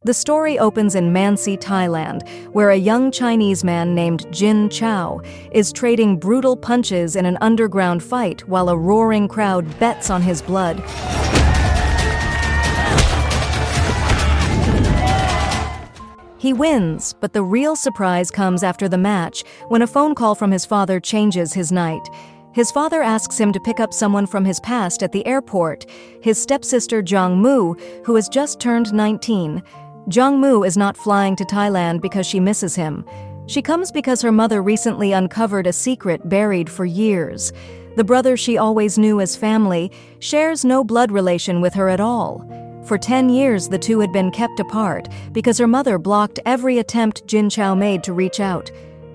The story opens in Mansi, Thailand, where a young Chinese man named Jin Chao is trading brutal punches in an underground fight while a roaring crowd bets on his blood. He wins, but the real surprise comes after the match, when a phone call from his father changes his night. His father asks him to pick up someone from his past at the airport, his stepsister Jiang Mu, who has just turned 19. Jiang Mu is not flying to Thailand because she misses him. She comes because her mother recently uncovered a secret buried for years. The brother she always knew as family shares no blood relation with her at all. For 10 years, the two had been kept apart because her mother blocked every attempt Jin Chao made to reach out.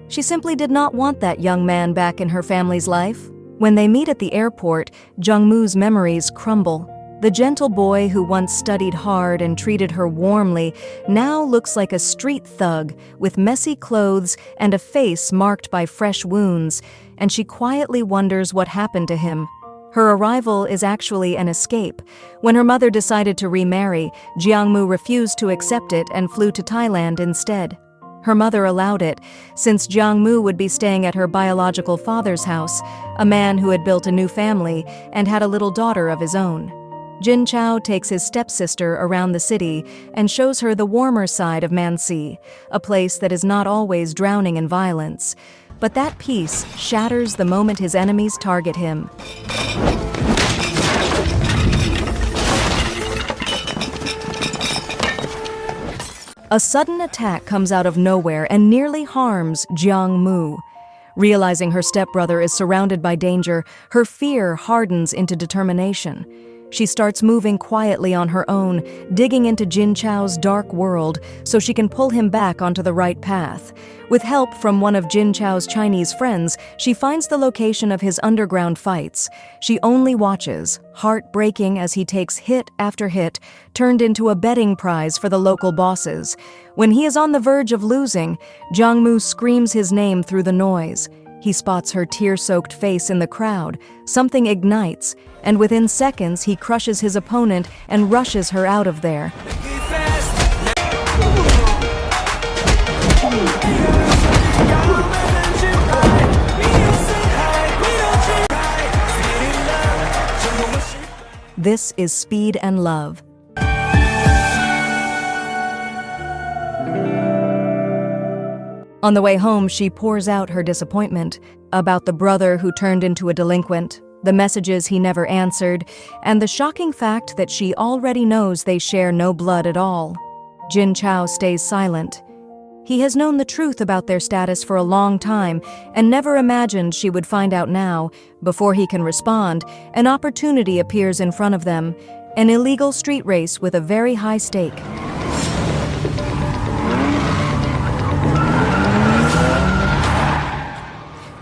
She simply did not want that young man back in her family's life. When they meet at the airport, Jiang Mu's memories crumble. The gentle boy who once studied hard and treated her warmly now looks like a street thug with messy clothes and a face marked by fresh wounds, and she quietly wonders what happened to him. Her arrival is actually an escape. When her mother decided to remarry, Jiang Mu refused to accept it and flew to Thailand instead. Her mother allowed it, since Jiang Mu would be staying at her biological father's house, a man who had built a new family and had a little daughter of his own. Jin Chao takes his stepsister around the city and shows her the warmer side of Mansi, a place that is not always drowning in violence. But that peace shatters the moment his enemies target him. A sudden attack comes out of nowhere and nearly harms Jiang Mu. Realizing her stepbrother is surrounded by danger, her fear hardens into determination. She starts moving quietly on her own, digging into Jin Chao's dark world so she can pull him back onto the right path. With help from one of Jin Chao's Chinese friends, she finds the location of his underground fights. She only watches, heartbreaking as he takes hit after hit, turned into a betting prize for the local bosses. When he is on the verge of losing, Jiang Mu screams his name through the noise. He spots her tear-soaked face in the crowd. Something ignites, and within seconds he crushes his opponent and rushes her out of there. This is Speed and Love. On the way home, she pours out her disappointment about the brother who turned into a delinquent, the messages he never answered, and the shocking fact that she already knows they share no blood at all. Jin Chao stays silent. He has known the truth about their status for a long time and never imagined she would find out now. Before he can respond, an opportunity appears in front of them, an illegal street race with a very high stake.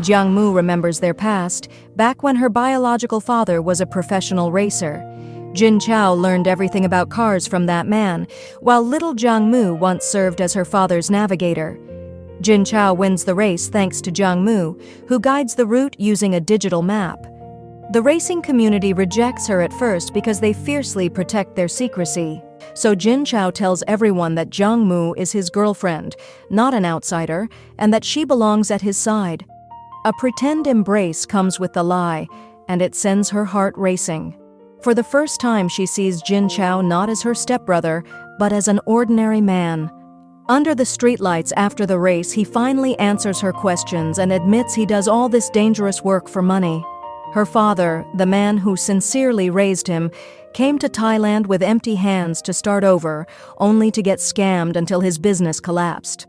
Jiang Mu remembers their past, back when her biological father was a professional racer. Jin Chao learned everything about cars from that man, while little Jiang Mu once served as her father's navigator. Jin Chao wins the race thanks to Jiang Mu, who guides the route using a digital map. The racing community rejects her at first because they fiercely protect their secrecy. So Jin Chao tells everyone that Jiang Mu is his girlfriend, not an outsider, and that she belongs at his side. A pretend embrace comes with the lie, and it sends her heart racing. For the first time, she sees Jin Chao not as her stepbrother, but as an ordinary man. Under the streetlights after the race, he finally answers her questions and admits he does all this dangerous work for money. Her father, the man who sincerely raised him, came to Thailand with empty hands to start over, only to get scammed until his business collapsed.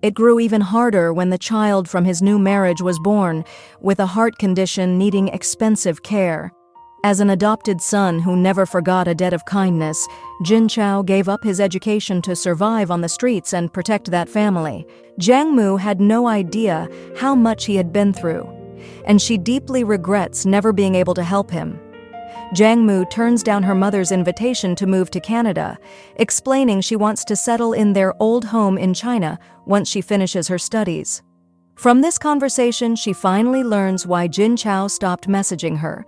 It grew even harder when the child from his new marriage was born, with a heart condition needing expensive care. As an adopted son who never forgot a debt of kindness, Jin Chao gave up his education to survive on the streets and protect that family. Jiang Mu had no idea how much he had been through, and she deeply regrets never being able to help him. Jiang Mu turns down her mother's invitation to move to Canada, explaining she wants to settle in their old home in China once she finishes her studies. From this conversation, she finally learns why Jin Chao stopped messaging her.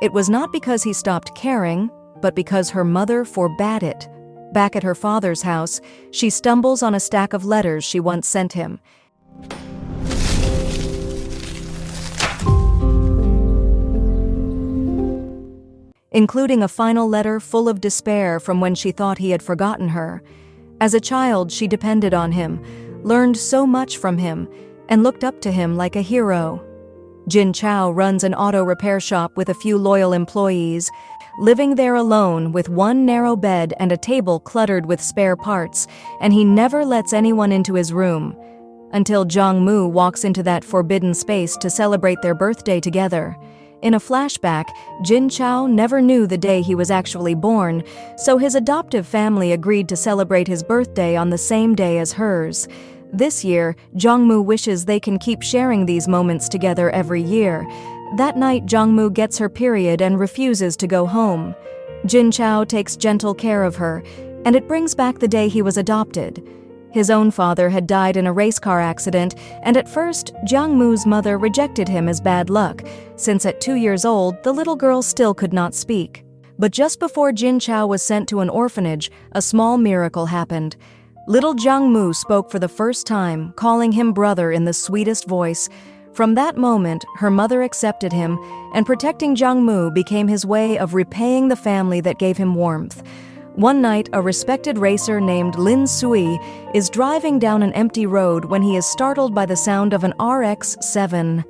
It was not because he stopped caring, but because her mother forbade it. Back at her father's house, she stumbles on a stack of letters she once sent him. Including a final letter full of despair from when she thought he had forgotten her. As a child, she depended on him, learned so much from him, and looked up to him like a hero. Jin Chao runs an auto repair shop with a few loyal employees, living there alone with one narrow bed and a table cluttered with spare parts, and he never lets anyone into his room. Until Jiang Mu walks into that forbidden space to celebrate their birthday together. In a flashback, Jin Chao never knew the day he was actually born, so his adoptive family agreed to celebrate his birthday on the same day as hers. This year, Jiang Mu wishes they can keep sharing these moments together every year. That night, Jiang Mu gets her period and refuses to go home. Jin Chao takes gentle care of her, and it brings back the day he was adopted. His own father had died in a race car accident, and at first, Jiang Mu's mother rejected him as bad luck, since at 2 years old, the little girl still could not speak. But just before Jin Chao was sent to an orphanage, a small miracle happened. Little Jiang Mu spoke for the first time, calling him brother in the sweetest voice. From that moment, her mother accepted him, and protecting Jiang Mu became his way of repaying the family that gave him warmth. One night, a respected racer named Lin Sui is driving down an empty road when he is startled by the sound of an RX-7.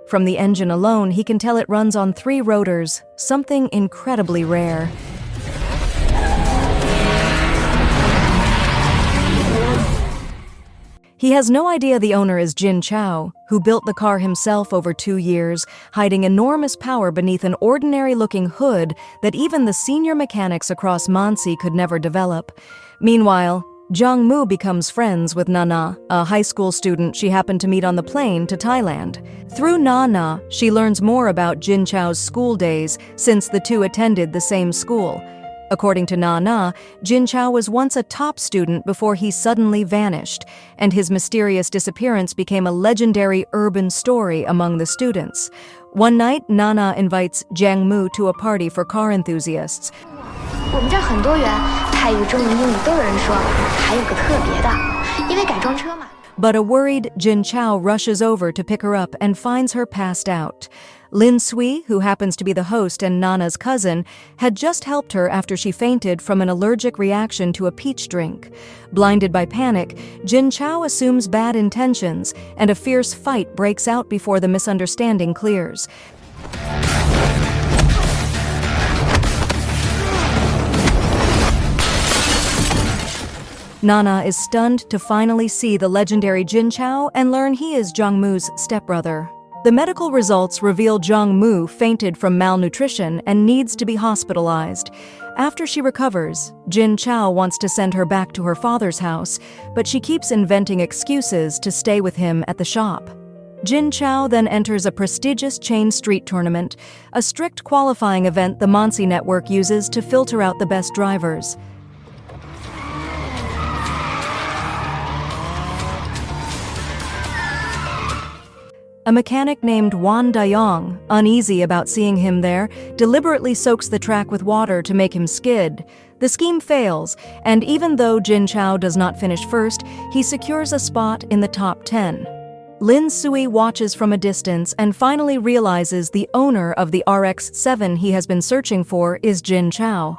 From the engine alone, he can tell it runs on 3 rotors, something incredibly rare. He has no idea the owner is Jin Chao, who built the car himself over 2 years, hiding enormous power beneath an ordinary-looking hood that even the senior mechanics across Mansi could never develop. Meanwhile, Jiang Mu becomes friends with Nana, a high school student she happened to meet on the plane to Thailand. Through Nana, she learns more about Jin Chao's school days since the two attended the same school. According to Nana, Jin Chao was once a top student before he suddenly vanished, and his mysterious disappearance became a legendary urban story among the students. One night, Nana invites Jiang Mu to a party for car enthusiasts. 我们这儿很多元，泰语、中文、英语都有人说，还有个特别的，因为改装车嘛。 But a worried Jin Chao rushes over to pick her up and finds her passed out. Lin Sui, who happens to be the host and Nana's cousin, had just helped her after she fainted from an allergic reaction to a peach drink. Blinded by panic, Jin Chao assumes bad intentions, and a fierce fight breaks out before the misunderstanding clears. Nana is stunned to finally see the legendary Jin Chao and learn he is Jiang Mu's stepbrother. The medical results reveal Jiang Mu fainted from malnutrition and needs to be hospitalized. After she recovers, Jin Chao wants to send her back to her father's house, but she keeps inventing excuses to stay with him at the shop. Jin Chao then enters a prestigious chain street tournament, a strict qualifying event the Mansi network uses to filter out the best drivers. A mechanic named Wan Dayong, uneasy about seeing him there, deliberately soaks the track with water to make him skid. The scheme fails, and even though Jin Chao does not finish first, he secures a spot in the top 10. Lin Sui watches from a distance and finally realizes the owner of the RX-7 he has been searching for is Jin Chao.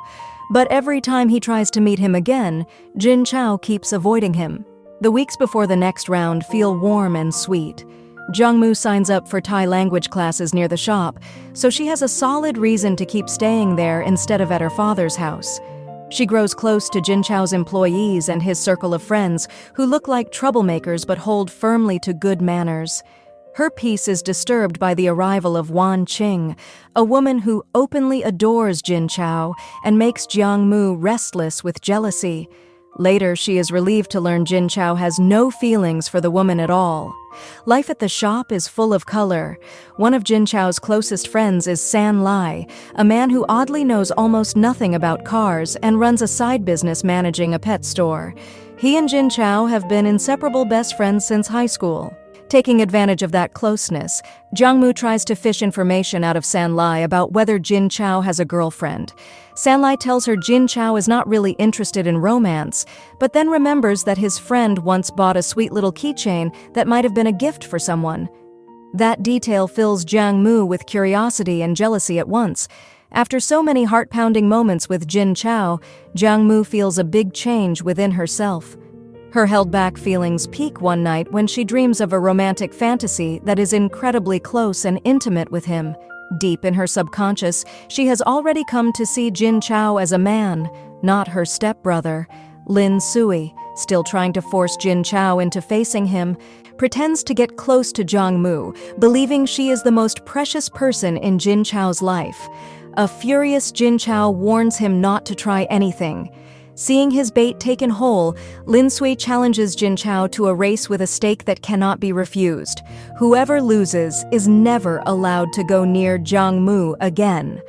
But every time he tries to meet him again, Jin Chao keeps avoiding him. The weeks before the next round feel warm and sweet. Jiang Mu signs up for Thai language classes near the shop, so she has a solid reason to keep staying there instead of at her father's house. She grows close to Jin Chao's employees and his circle of friends, who look like troublemakers but hold firmly to good manners. Her peace is disturbed by the arrival of Wan Qing, a woman who openly adores Jin Chao and makes Jiang Mu restless with jealousy. Later, she is relieved to learn Jin Chao has no feelings for the woman at all. Life at the shop is full of color. One of Jin Chao's closest friends is San Lai, a man who oddly knows almost nothing about cars and runs a side business managing a pet store. He and Jin Chao have been inseparable best friends since high school. Taking advantage of that closeness, Jiang Mu tries to fish information out of Sanlai about whether Jin Chao has a girlfriend. Sanlai tells her Jin Chao is not really interested in romance, but then remembers that his friend once bought a sweet little keychain that might have been a gift for someone. That detail fills Jiang Mu with curiosity and jealousy at once. After so many heart-pounding moments with Jin Chao, Jiang Mu feels a big change within herself. Her held-back feelings peak one night when she dreams of a romantic fantasy that is incredibly close and intimate with him. Deep in her subconscious, she has already come to see Jin Chao as a man, not her stepbrother. Lin Sui, still trying to force Jin Chao into facing him, pretends to get close to Jiang Mu, believing she is the most precious person in Jin Chao's life. A furious Jin Chao warns him not to try anything. Seeing his bait taken whole, Lin Sui challenges Jin Chao to a race with a stake that cannot be refused. Whoever loses is never allowed to go near Jiang Mu again.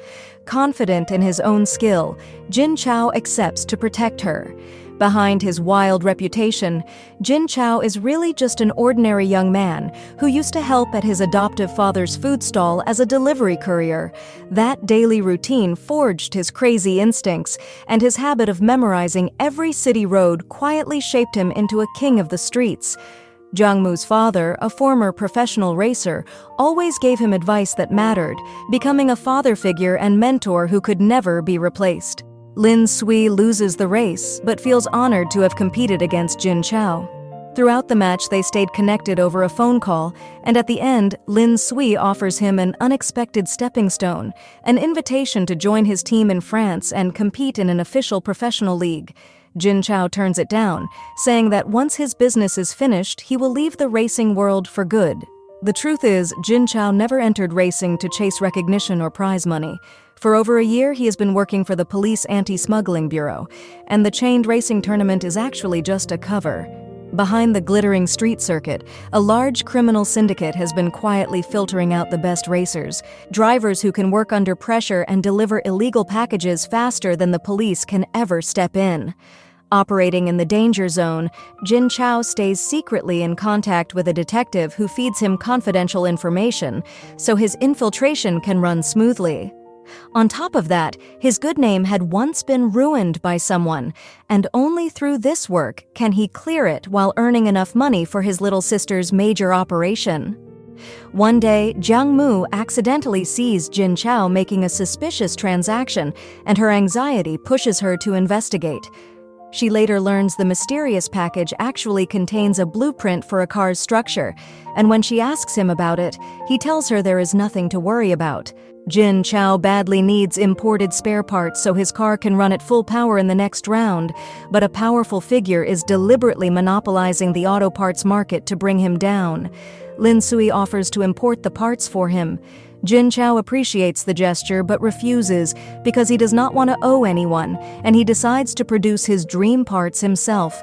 Confident in his own skill, Jin Chao accepts to protect her. Behind his wild reputation, Jin Chao is really just an ordinary young man who used to help at his adoptive father's food stall as a delivery courier. That daily routine forged his crazy instincts, and his habit of memorizing every city road quietly shaped him into a king of the streets. Jiang Mu's father, a former professional racer, always gave him advice that mattered, becoming a father figure and mentor who could never be replaced. Lin Sui loses the race, but feels honored to have competed against Jin Chao. Throughout the match, they stayed connected over a phone call, and at the end, Lin Sui offers him an unexpected stepping stone, an invitation to join his team in France and compete in an official professional league. Jin Chao turns it down, saying that once his business is finished, he will leave the racing world for good. The truth is, Jin Chao never entered racing to chase recognition or prize money. For over a year, he has been working for the Police Anti-Smuggling Bureau, and the chained racing tournament is actually just a cover. Behind the glittering street circuit, a large criminal syndicate has been quietly filtering out the best racers, drivers who can work under pressure and deliver illegal packages faster than the police can ever step in. Operating in the danger zone, Jin Chao stays secretly in contact with a detective who feeds him confidential information, so his infiltration can run smoothly. On top of that, his good name had once been ruined by someone, and only through this work can he clear it while earning enough money for his little sister's major operation. One day, Jiang Mu accidentally sees Jin Chao making a suspicious transaction, and her anxiety pushes her to investigate. She later learns the mysterious package actually contains a blueprint for a car's structure, and when she asks him about it, he tells her there is nothing to worry about. Jin Chao badly needs imported spare parts so his car can run at full power in the next round, but a powerful figure is deliberately monopolizing the auto parts market to bring him down. Lin Sui offers to import the parts for him. Jin Chao appreciates the gesture but refuses because he does not want to owe anyone, and he decides to produce his dream parts himself.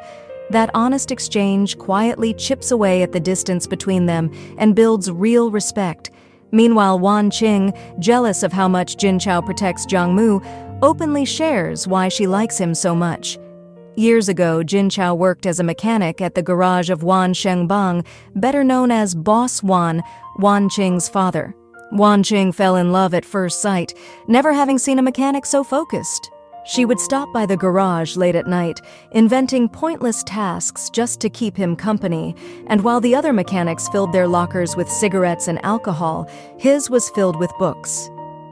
That honest exchange quietly chips away at the distance between them and builds real respect. Meanwhile, Wan Qing, jealous of how much Jin Chao protects Jiang Mu, openly shares why she likes him so much. Years ago, Jin Chao worked as a mechanic at the garage of Wan Shengbang, better known as Boss Wan, Wan Qing's father. Wan Qing fell in love at first sight, never having seen a mechanic so focused. She would stop by the garage late at night, inventing pointless tasks just to keep him company, and while the other mechanics filled their lockers with cigarettes and alcohol, his was filled with books.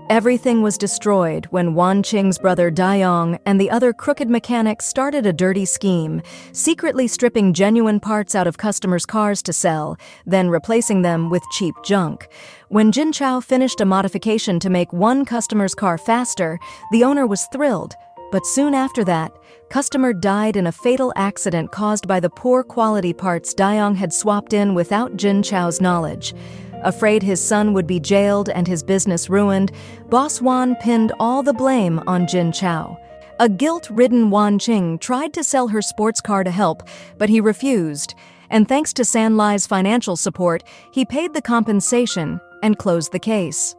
Everything was destroyed when Wan Qing's brother Dayong and the other crooked mechanics started a dirty scheme, secretly stripping genuine parts out of customers' cars to sell, then replacing them with cheap junk. When Jin Chao finished a modification to make one customer's car faster, the owner was thrilled. But soon after that, customer died in a fatal accident caused by the poor quality parts Dayong had swapped in without Jin Chao's knowledge. Afraid his son would be jailed and his business ruined, Boss Wan pinned all the blame on Jin Chao. A guilt-ridden Wan Qing tried to sell her sports car to help, but he refused. And thanks to San Lai's financial support, he paid the compensation and closed the case.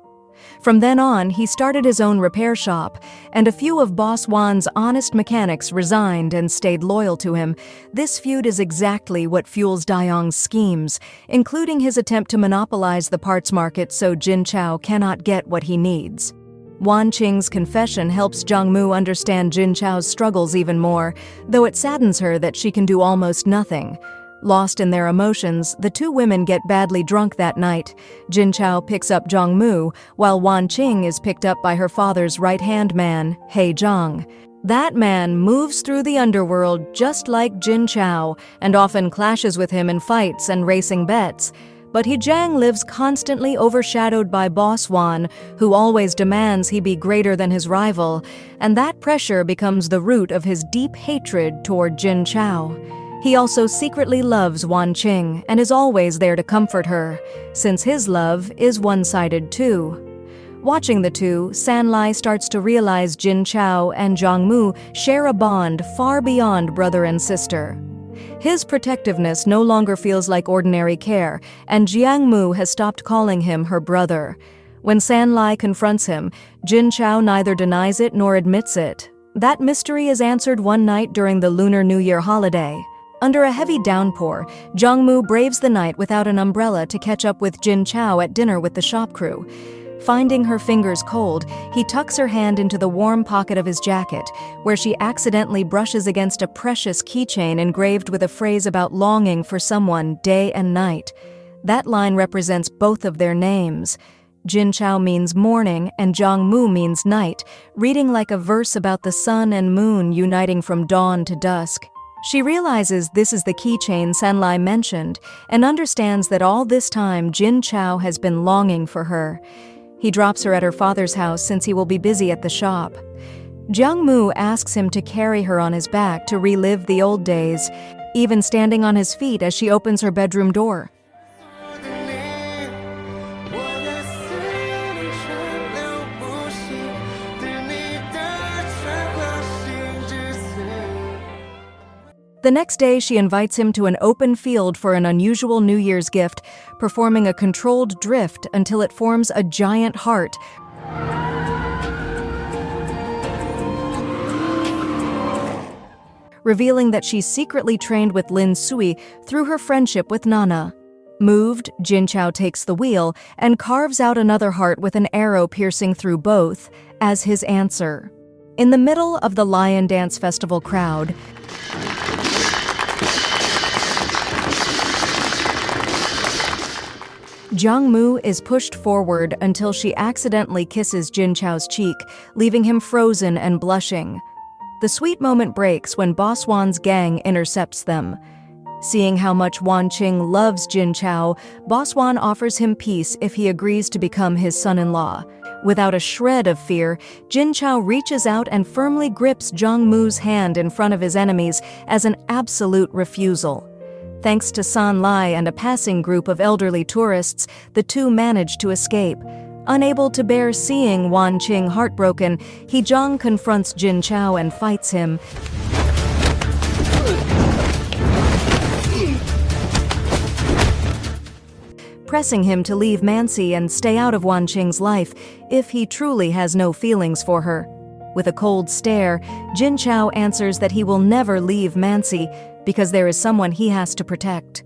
From then on, he started his own repair shop, and a few of Boss Wan's honest mechanics resigned and stayed loyal to him. This feud is exactly what fuels Daiyong's schemes, including his attempt to monopolize the parts market so Jin Chao cannot get what he needs. Wan Qing's confession helps Jiang Mu understand Jin Chao's struggles even more, though it saddens her that she can do almost nothing. Lost in their emotions, the two women get badly drunk that night. Jin Chao picks up Jiang Mu, while Wan Qing is picked up by her father's right-hand man, He Zhang. That man moves through the underworld just like Jin Chao, and often clashes with him in fights and racing bets. But He Zhang lives constantly overshadowed by Boss Wan, who always demands he be greater than his rival, and that pressure becomes the root of his deep hatred toward Jin Chao. He also secretly loves Wan Qing and is always there to comfort her, since his love is one-sided too. Watching the two, Sanlai starts to realize Jin Chao and Jiang Mu share a bond far beyond brother and sister. His protectiveness no longer feels like ordinary care, and Jiang Mu has stopped calling him her brother. When Sanlai confronts him, Jin Chao neither denies it nor admits it. That mystery is answered one night during the Lunar New Year holiday. Under a heavy downpour, Jiang Mu braves the night without an umbrella to catch up with Jin Chao at dinner with the shop crew. Finding her fingers cold, he tucks her hand into the warm pocket of his jacket, where she accidentally brushes against a precious keychain engraved with a phrase about longing for someone day and night. That line represents both of their names. Jin Chao means morning and Jiang Mu means night, reading like a verse about the sun and moon uniting from dawn to dusk. She realizes this is the keychain Sanlai mentioned and understands that all this time Jin Chao has been longing for her. He drops her at her father's house since he will be busy at the shop. Jiang Mu asks him to carry her on his back to relive the old days, even standing on his feet as she opens her bedroom door. The next day, she invites him to an open field for an unusual New Year's gift, performing a controlled drift until it forms a giant heart. Revealing that she's secretly trained with Lin Sui through her friendship with Nana. Moved, Jin Chao takes the wheel and carves out another heart with an arrow piercing through both as his answer. In the middle of the Lion Dance Festival crowd, Jiang Mu is pushed forward until she accidentally kisses Jin Chao's cheek, leaving him frozen and blushing. The sweet moment breaks when Boss Wan's gang intercepts them. Seeing how much Wan Qing loves Jin Chao, Boss Wan offers him peace if he agrees to become his son-in-law. Without a shred of fear, Jin Chao reaches out and firmly grips Jiang Mu's hand in front of his enemies as an absolute refusal. Thanks to Sanlai and a passing group of elderly tourists, the two manage to escape. Unable to bear seeing Wan Qing heartbroken, He Zhang confronts Jin Chao and fights him, pressing him to leave Mansi and stay out of Wan Qing's life if he truly has no feelings for her. With a cold stare, Jin Chao answers that he will never leave Mansi because there is someone he has to protect.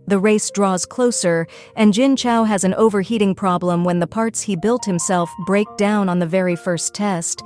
The race draws closer, and Jin Chao has an overheating problem when the parts he built himself break down on the very first test.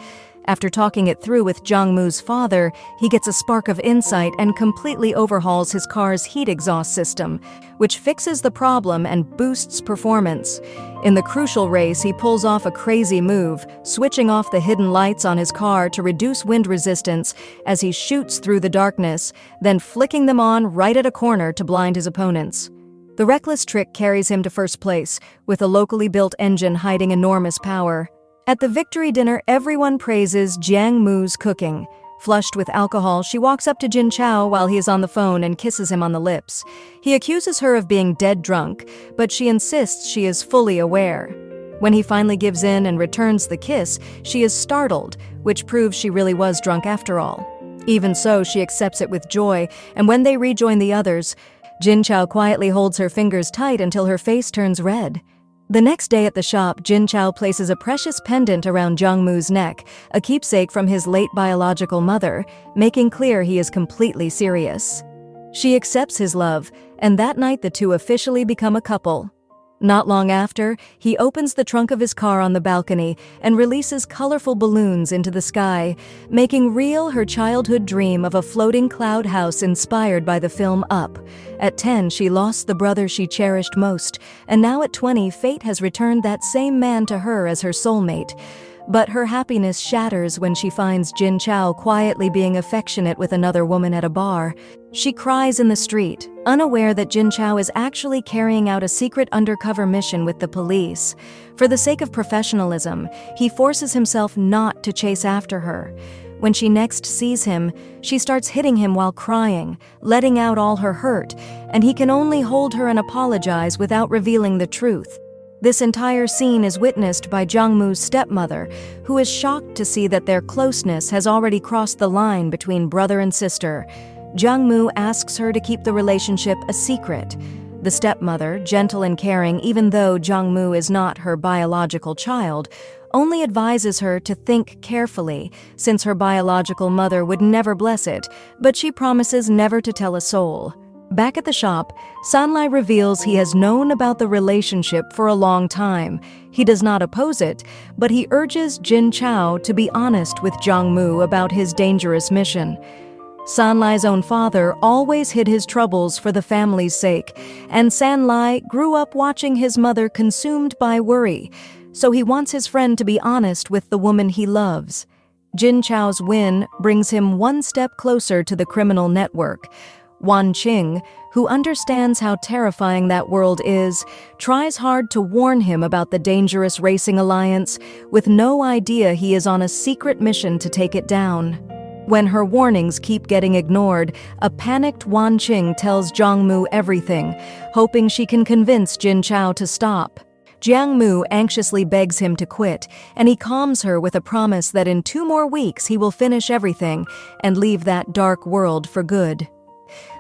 After talking it through with Jiang Mu's father, he gets a spark of insight and completely overhauls his car's heat exhaust system, which fixes the problem and boosts performance. In the crucial race, he pulls off a crazy move, switching off the hidden lights on his car to reduce wind resistance as he shoots through the darkness, then flicking them on right at a corner to blind his opponents. The reckless trick carries him to first place, with a locally built engine hiding enormous power. At the victory dinner, everyone praises Jiang Mu's cooking. Flushed with alcohol, she walks up to Jin Chao while he is on the phone and kisses him on the lips. He accuses her of being dead drunk, but she insists she is fully aware. When he finally gives in and returns the kiss, she is startled, which proves she really was drunk after all. Even so, she accepts it with joy, and when they rejoin the others, Jin Chao quietly holds her fingers tight until her face turns red. The next day at the shop, Jin Chao places a precious pendant around Jiang Mu's neck, a keepsake from his late biological mother, making clear he is completely serious. She accepts his love, and that night the two officially become a couple. Not long after, he opens the trunk of his car on the balcony and releases colorful balloons into the sky, making real her childhood dream of a floating cloud house inspired by the film Up. At 10, she lost the brother she cherished most, and now at 20, fate has returned that same man to her as her soulmate. But her happiness shatters when she finds Jin Chao quietly being affectionate with another woman at a bar. She cries in the street, unaware that Jin Chao is actually carrying out a secret undercover mission with the police. For the sake of professionalism, he forces himself not to chase after her. When she next sees him, she starts hitting him while crying, letting out all her hurt, and he can only hold her and apologize without revealing the truth. This entire scene is witnessed by Jiang Mu's stepmother, who is shocked to see that their closeness has already crossed the line between brother and sister. Jiang Mu asks her to keep the relationship a secret. The stepmother, gentle and caring even though Jiang Mu is not her biological child, only advises her to think carefully, since her biological mother would never bless it, but she promises never to tell a soul. Back at the shop, Sanlai reveals he has known about the relationship for a long time. He does not oppose it, but he urges Jin Chao to be honest with Jiang Mu about his dangerous mission. Sanlai's own father always hid his troubles for the family's sake, and Sanlai grew up watching his mother consumed by worry, so he wants his friend to be honest with the woman he loves. Jin Chao's win brings him one step closer to the criminal network. Wan Qing, who understands how terrifying that world is, tries hard to warn him about the dangerous racing alliance, with no idea he is on a secret mission to take it down. When her warnings keep getting ignored, a panicked Wan Qing tells Jiang Mu everything, hoping she can convince Jin Chao to stop. Jiang Mu anxiously begs him to quit, and he calms her with a promise that in 2 more weeks he will finish everything and leave that dark world for good.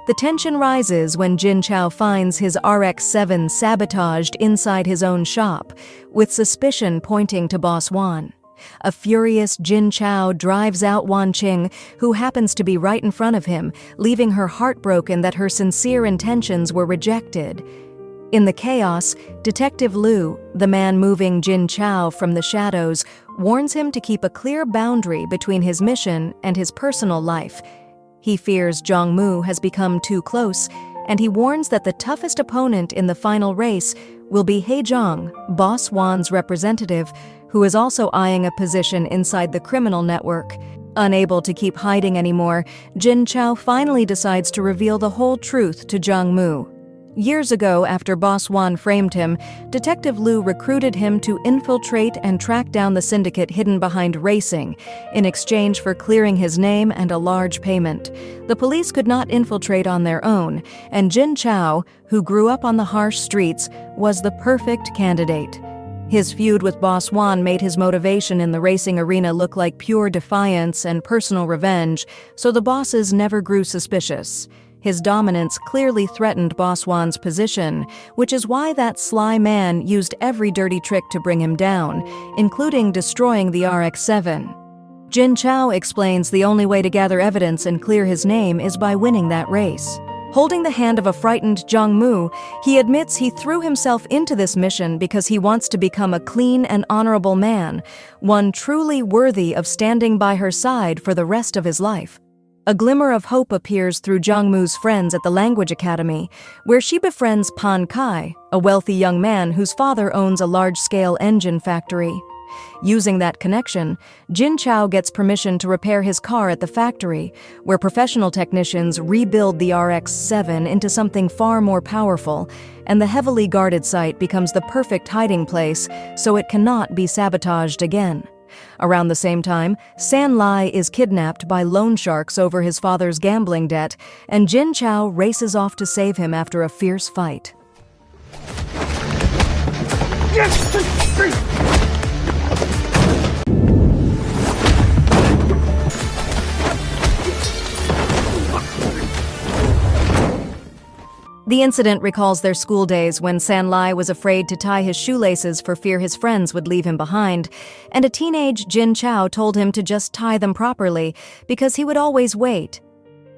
The tension rises when Jin Chao finds his RX-7 sabotaged inside his own shop, with suspicion pointing to Boss Wan. A furious Jin Chao drives out Wan Qing, who happens to be right in front of him, leaving her heartbroken that her sincere intentions were rejected. In the chaos, Detective Liu, the man moving Jin Chao from the shadows, warns him to keep a clear boundary between his mission and his personal life. He fears Jiang Mu has become too close, and he warns that the toughest opponent in the final race will be He Zhang, Boss Wan's representative, who is also eyeing a position inside the criminal network. Unable to keep hiding anymore, Jin Chao finally decides to reveal the whole truth to Jiang Mu. Years ago, after Boss Wan framed him, Detective Liu recruited him to infiltrate and track down the syndicate hidden behind racing, in exchange for clearing his name and a large payment. The police could not infiltrate on their own, and Jin Chao, who grew up on the harsh streets, was the perfect candidate. His feud with Boss Wan made his motivation in the racing arena look like pure defiance and personal revenge, so the bosses never grew suspicious. His dominance clearly threatened Boss Wan's position, which is why that sly man used every dirty trick to bring him down, including destroying the RX-7. Jin Chao explains the only way to gather evidence and clear his name is by winning that race. Holding the hand of a frightened Jiang Mu, he admits he threw himself into this mission because he wants to become a clean and honorable man, one truly worthy of standing by her side for the rest of his life. A glimmer of hope appears through Jiang Mu's friends at the language academy, where she befriends Pan Kai, a wealthy young man whose father owns a large-scale engine factory. Using that connection, Jin Chao gets permission to repair his car at the factory, where professional technicians rebuild the RX-7 into something far more powerful, and the heavily guarded site becomes the perfect hiding place so it cannot be sabotaged again. Around the same time, Sanlai is kidnapped by loan sharks over his father's gambling debt, and Jin Chao races off to save him after a fierce fight. The incident recalls their school days when Sanlai was afraid to tie his shoelaces for fear his friends would leave him behind, and a teenage Jin Chao told him to just tie them properly because he would always wait.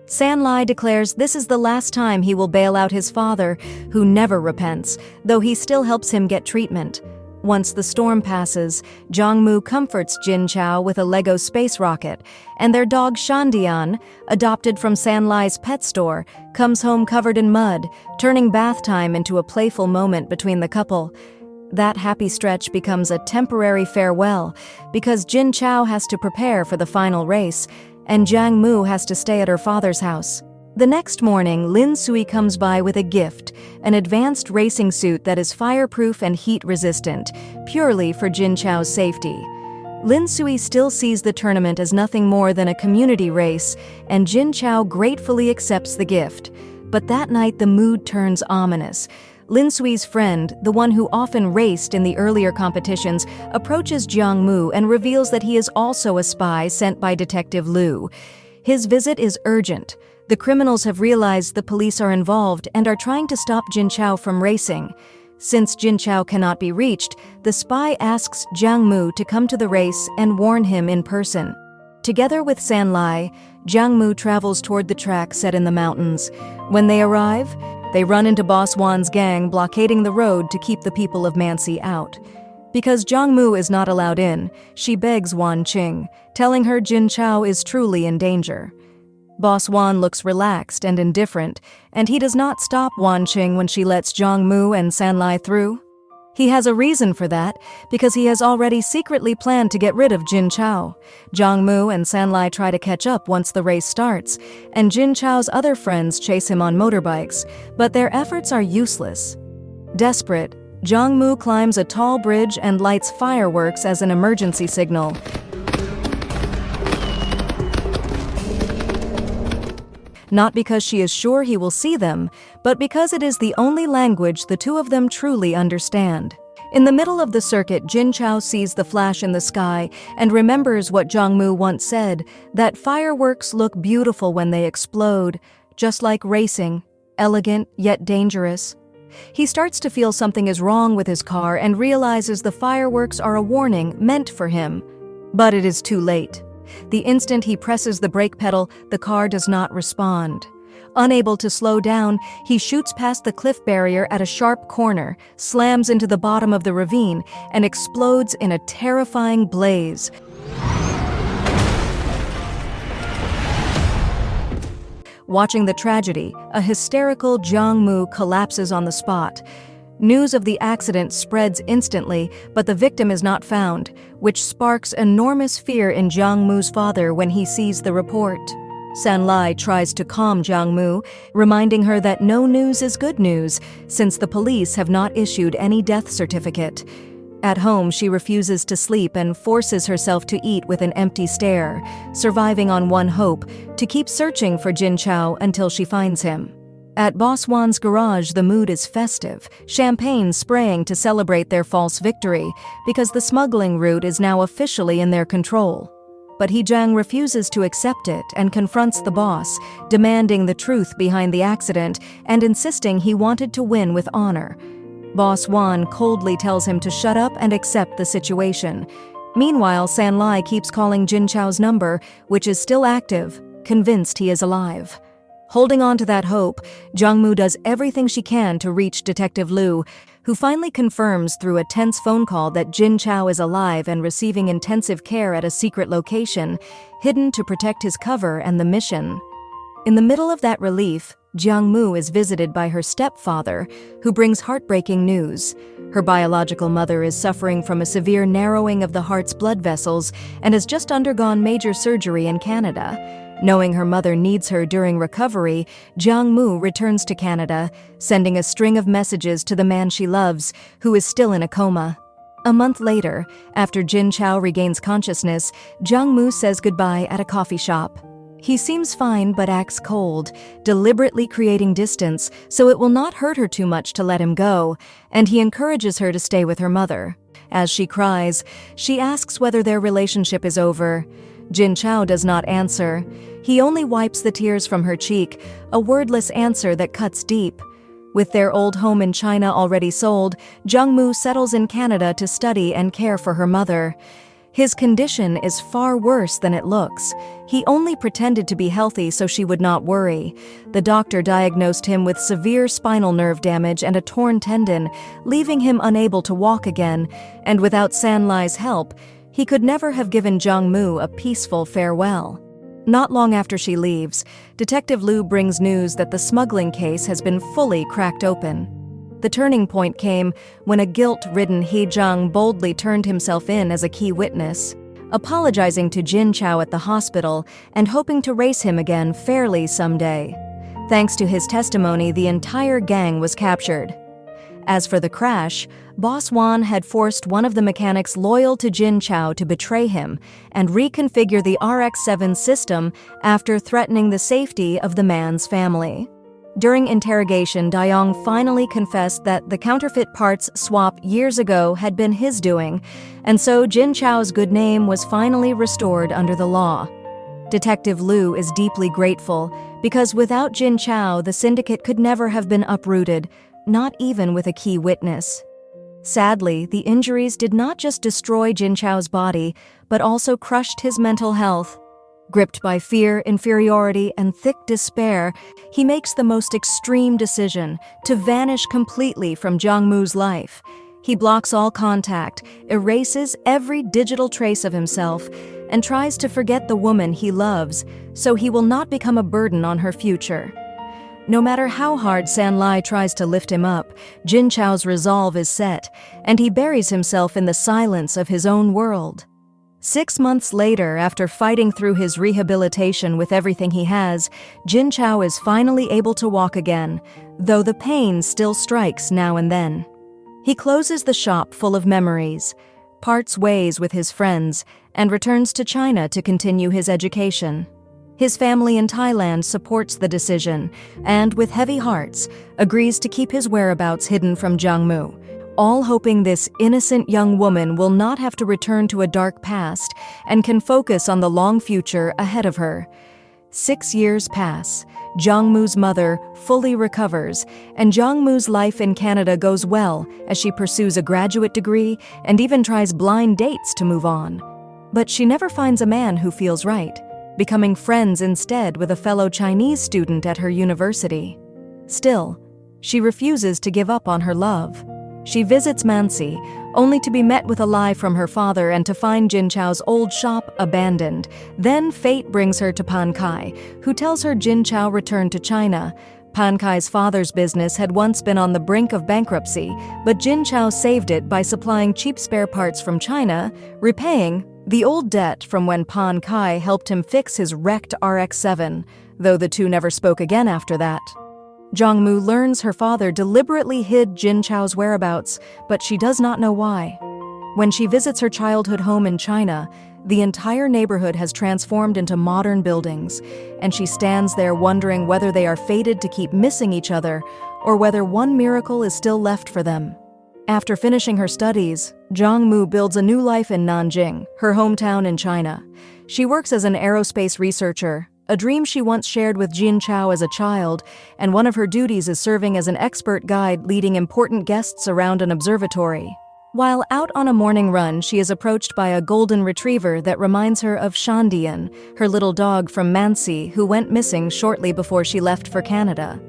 Sanlai declares this is the last time he will bail out his father, who never repents, though he still helps him get treatment. Once the storm passes, Jiang Mu comforts Jin Chao with a Lego space rocket, and their dog Shandian, adopted from Sanlai's pet store, comes home covered in mud, turning bath time into a playful moment between the couple. That happy stretch becomes a temporary farewell because Jin Chao has to prepare for the final race, and Jiang Mu has to stay at her father's house. The next morning, Lin Sui comes by with a gift, an advanced racing suit that is fireproof and heat-resistant, purely for Jin Chao's safety. Lin Sui still sees the tournament as nothing more than a community race, and Jin Chao gratefully accepts the gift. But that night the mood turns ominous. Lin Sui's friend, the one who often raced in the earlier competitions, approaches Jiang Mu and reveals that he is also a spy sent by Detective Liu. His visit is urgent. The criminals have realized the police are involved and are trying to stop Jin Chao from racing. Since Jin Chao cannot be reached, the spy asks Jiang Mu to come to the race and warn him in person. Together with Sanlai, Jiang Mu travels toward the track set in the mountains. When they arrive, they run into Boss Wan's gang, blockading the road to keep the people of Mansi out. Because Jiang Mu is not allowed in, she begs Wan Qing, telling her Jin Chao is truly in danger. Boss Wan looks relaxed and indifferent, and he does not stop Wan Qing when she lets Jiang Mu and Sanlai through. He has a reason for that, because he has already secretly planned to get rid of Jin Chao. Jiang Mu and Sanlai try to catch up once the race starts, and Jin Chao's other friends chase him on motorbikes, but their efforts are useless. Desperate, Jiang Mu climbs a tall bridge and lights fireworks as an emergency signal. Not because she is sure he will see them, but because it is the only language the two of them truly understand. In the middle of the circuit, Jin Chao sees the flash in the sky and remembers what Jiang Mu once said, that fireworks look beautiful when they explode, just like racing, elegant yet dangerous. He starts to feel something is wrong with his car and realizes the fireworks are a warning meant for him. But it is too late. The instant he presses the brake pedal, the car does not respond. Unable to slow down, he shoots past the cliff barrier at a sharp corner, slams into the bottom of the ravine, and explodes in a terrifying blaze. Watching the tragedy, a hysterical Jiang Mu collapses on the spot. News of the accident spreads instantly, but the victim is not found, which sparks enormous fear in Jiang Mu's father when he sees the report. Sanlai tries to calm Jiang Mu, reminding her that no news is good news, since the police have not issued any death certificate. At home, she refuses to sleep and forces herself to eat with an empty stare, surviving on one hope, to keep searching for Jin Chao until she finds him. At Boss Wan's garage, the mood is festive, champagne spraying to celebrate their false victory, because the smuggling route is now officially in their control. But Jiang refuses to accept it and confronts the boss, demanding the truth behind the accident and insisting he wanted to win with honor. Boss Wan coldly tells him to shut up and accept the situation. Meanwhile, Sanlai keeps calling Jin Chao's number, which is still active, convinced he is alive. Holding on to that hope, Jiang Mu does everything she can to reach Detective Liu, who finally confirms through a tense phone call that Jin Chao is alive and receiving intensive care at a secret location, hidden to protect his cover and the mission. In the middle of that relief, Jiang Mu is visited by her stepfather, who brings heartbreaking news. Her biological mother is suffering from a severe narrowing of the heart's blood vessels and has just undergone major surgery in Canada. Knowing her mother needs her during recovery, Jiang Mu returns to Canada, sending a string of messages to the man she loves, who is still in a coma. A month later, after Jin Chao regains consciousness, Jiang Mu says goodbye at a coffee shop. He seems fine but acts cold, deliberately creating distance so it will not hurt her too much to let him go, and he encourages her to stay with her mother. As she cries, she asks whether their relationship is over. Jin Chao does not answer. He only wipes the tears from her cheek, a wordless answer that cuts deep. With their old home in China already sold, Jiang Mu settles in Canada to study and care for her mother. His condition is far worse than it looks. He only pretended to be healthy so she would not worry. The doctor diagnosed him with severe spinal nerve damage and a torn tendon, leaving him unable to walk again, and without Sanlai's help, he could never have given Jiang Mu a peaceful farewell. Not long after she leaves, Detective Liu brings news that the smuggling case has been fully cracked open. The turning point came when a guilt-ridden He Zhang boldly turned himself in as a key witness, apologizing to Jin Chao at the hospital and hoping to race him again fairly someday. Thanks to his testimony, the entire gang was captured. As for the crash, Boss Wan had forced one of the mechanics loyal to Jin Chao to betray him and reconfigure the RX-7 system after threatening the safety of the man's family. During interrogation, Dayong finally confessed that the counterfeit parts swap years ago had been his doing, and so Jin Chao's good name was finally restored under the law. Detective Liu is deeply grateful because without Jin Chao, the syndicate could never have been uprooted, not even with a key witness. Sadly, the injuries did not just destroy Jin Chao's body, but also crushed his mental health. Gripped by fear, inferiority, and thick despair, he makes the most extreme decision to vanish completely from Jiang Mu's life. He blocks all contact, erases every digital trace of himself, and tries to forget the woman he loves, so he will not become a burden on her future. No matter how hard Sanlai tries to lift him up, Jin Chao's resolve is set, and he buries himself in the silence of his own world. 6 months later, after fighting through his rehabilitation with everything he has, Jin Chao is finally able to walk again, though the pain still strikes now and then. He closes the shop full of memories, parts ways with his friends, and returns to China to continue his education. His family in Thailand supports the decision, and with heavy hearts, agrees to keep his whereabouts hidden from Jiang Mu, all hoping this innocent young woman will not have to return to a dark past and can focus on the long future ahead of her. 6 years pass, Jiang Mu's mother fully recovers, and Jiang Mu's life in Canada goes well as she pursues a graduate degree and even tries blind dates to move on. But she never finds a man who feels right, becoming friends instead with a fellow Chinese student at her university. Still, she refuses to give up on her love. She visits Mansi, only to be met with a lie from her father and to find Jin Chao's old shop abandoned. Then fate brings her to Pan Kai, who tells her Jin Chao returned to China. Pan Kai's father's business had once been on the brink of bankruptcy, but Jin Chao saved it by supplying cheap spare parts from China, repaying the old debt from when Pan Kai helped him fix his wrecked RX-7, though the two never spoke again after that. Jiang Mu learns her father deliberately hid Jin Chao's whereabouts, but she does not know why. When she visits her childhood home in China, the entire neighborhood has transformed into modern buildings, and she stands there wondering whether they are fated to keep missing each other or whether one miracle is still left for them. After finishing her studies, Jiang Mu builds a new life in Nanjing, her hometown in China. She works as an aerospace researcher, a dream she once shared with Jin Chao as a child, and one of her duties is serving as an expert guide leading important guests around an observatory. While out on a morning run, she is approached by a golden retriever that reminds her of Shandian, her little dog from Mansi, who went missing shortly before she left for Canada.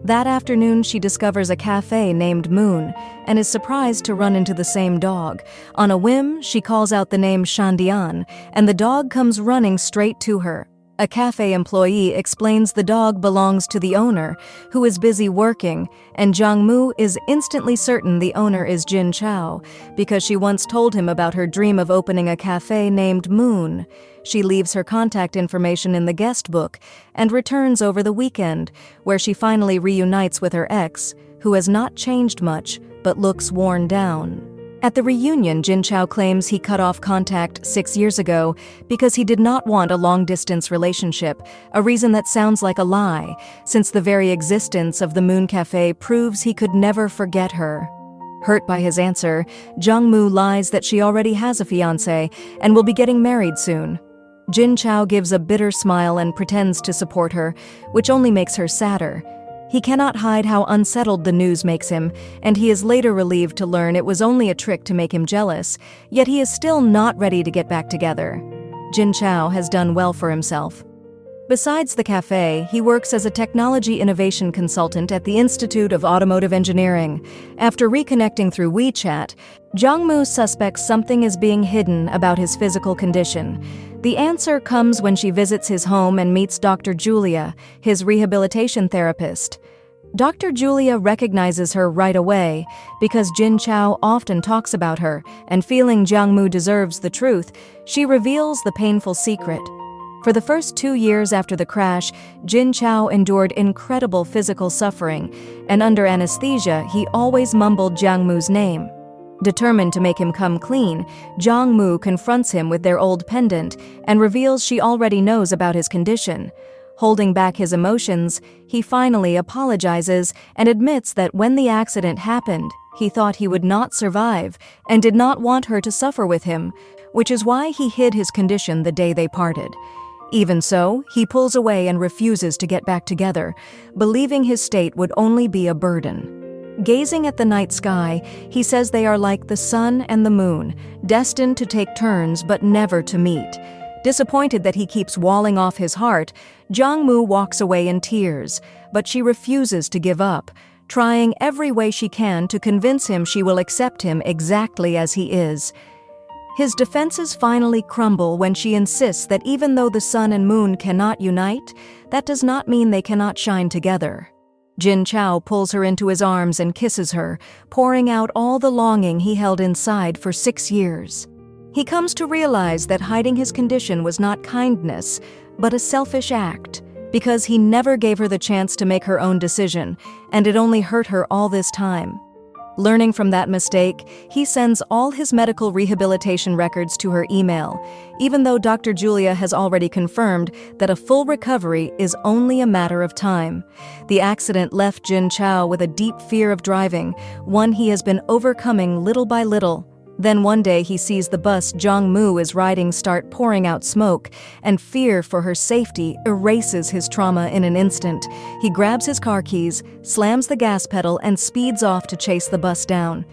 That afternoon, she discovers a cafe named Moon and is surprised to run into the same dog. On a whim, she calls out the name Shandian, and the dog comes running straight to her. A cafe employee explains the dog belongs to the owner, who is busy working, and Jiang Mu is instantly certain the owner is Jin Chao, because she once told him about her dream of opening a cafe named Moon. She leaves her contact information in the guest book and returns over the weekend, where she finally reunites with her ex, who has not changed much but looks worn down. At the reunion, Jin Chao claims he cut off contact 6 years ago because he did not want a long-distance relationship, a reason that sounds like a lie, since the very existence of the Moon Cafe proves he could never forget her. Hurt by his answer, Jiang Mu lies that she already has a fiancé and will be getting married soon. Jin Chao gives a bitter smile and pretends to support her, which only makes her sadder. He cannot hide how unsettled the news makes him, and he is later relieved to learn it was only a trick to make him jealous, yet he is still not ready to get back together. Jin Chao has done well for himself. Besides the cafe, he works as a technology innovation consultant at the Institute of Automotive Engineering. After reconnecting through WeChat, Jiang Mu suspects something is being hidden about his physical condition. The answer comes when she visits his home and meets Dr. Julia, his rehabilitation therapist. Dr. Julia recognizes her right away because Jin Chao often talks about her, and feeling Jiang Mu deserves the truth, she reveals the painful secret. For the first 2 years after the crash, Jin Chao endured incredible physical suffering, and under anesthesia, he always mumbled Jiang Mu's name. Determined to make him come clean, Jiang Mu confronts him with their old pendant and reveals she already knows about his condition. Holding back his emotions, he finally apologizes and admits that when the accident happened, he thought he would not survive and did not want her to suffer with him, which is why he hid his condition the day they parted. Even so, he pulls away and refuses to get back together, believing his state would only be a burden. Gazing at the night sky, he says they are like the sun and the moon, destined to take turns but never to meet. Disappointed that he keeps walling off his heart, Jiang Mu walks away in tears, but she refuses to give up, trying every way she can to convince him she will accept him exactly as he is. His defenses finally crumble when she insists that even though the sun and moon cannot unite, that does not mean they cannot shine together. Jin Chao pulls her into his arms and kisses her, pouring out all the longing he held inside for 6 years. He comes to realize that hiding his condition was not kindness, but a selfish act, because he never gave her the chance to make her own decision, and it only hurt her all this time. Learning from that mistake, he sends all his medical rehabilitation records to her email, even though Dr. Julia has already confirmed that a full recovery is only a matter of time. The accident left Jin Chao with a deep fear of driving, one he has been overcoming little by little. Then one day he sees the bus Jiang Mu is riding start pouring out smoke, and fear for her safety erases his trauma in an instant. He grabs his car keys, slams the gas pedal, and speeds off to chase the bus down.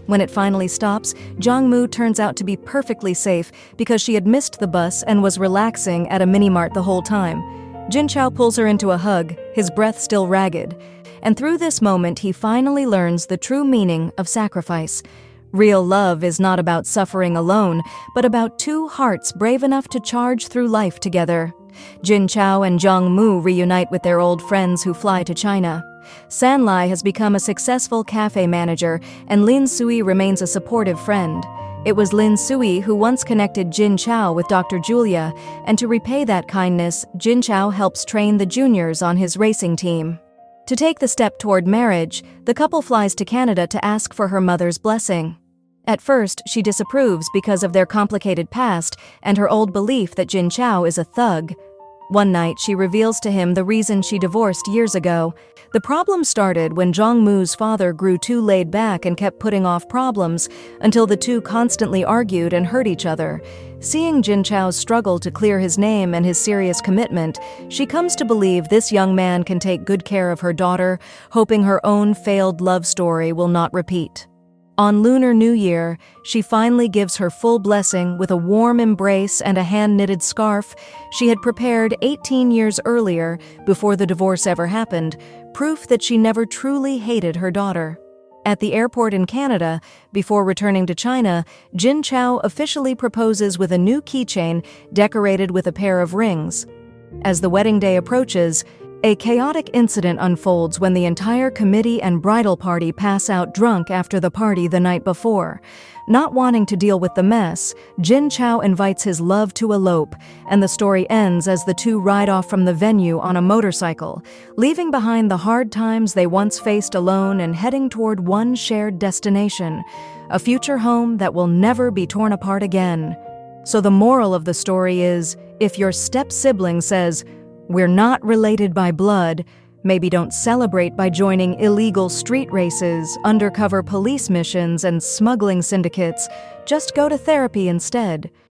When it finally stops, Jiang Mu turns out to be perfectly safe because she had missed the bus and was relaxing at a mini-mart the whole time. Jin Chao pulls her into a hug, his breath still ragged. And through this moment, he finally learns the true meaning of sacrifice. Real love is not about suffering alone, but about two hearts brave enough to charge through life together. Jin Chao and Jiang Mu reunite with their old friends who fly to China. Sanlai has become a successful cafe manager, and Lin Sui remains a supportive friend. It was Lin Sui who once connected Jin Chao with Dr. Julia, and to repay that kindness, Jin Chao helps train the juniors on his racing team. To take the step toward marriage, the couple flies to Canada to ask for her mother's blessing. At first, she disapproves because of their complicated past and her old belief that Jin Chao is a thug. One night, she reveals to him the reason she divorced years ago. The problem started when Jiang Mu's father grew too laid back and kept putting off problems until the two constantly argued and hurt each other. Seeing Jin Chao's struggle to clear his name and his serious commitment, she comes to believe this young man can take good care of her daughter, hoping her own failed love story will not repeat. On Lunar New Year, she finally gives her full blessing with a warm embrace and a hand-knitted scarf she had prepared 18 years earlier before the divorce ever happened, proof that she never truly hated her daughter. At the airport in Canada, before returning to China, Jin Chao officially proposes with a new keychain decorated with a pair of rings. As the wedding day approaches, a chaotic incident unfolds when the entire committee and bridal party pass out drunk after the party the night before. Not wanting to deal with the mess, Jin Chao invites his love to elope, and the story ends as the two ride off from the venue on a motorcycle, leaving behind the hard times they once faced alone and heading toward one shared destination, a future home that will never be torn apart again. So the moral of the story is, if your step-sibling says, "We're not related by blood," Maybe don't celebrate by joining illegal street races, undercover police missions, and smuggling syndicates. Just go to therapy instead.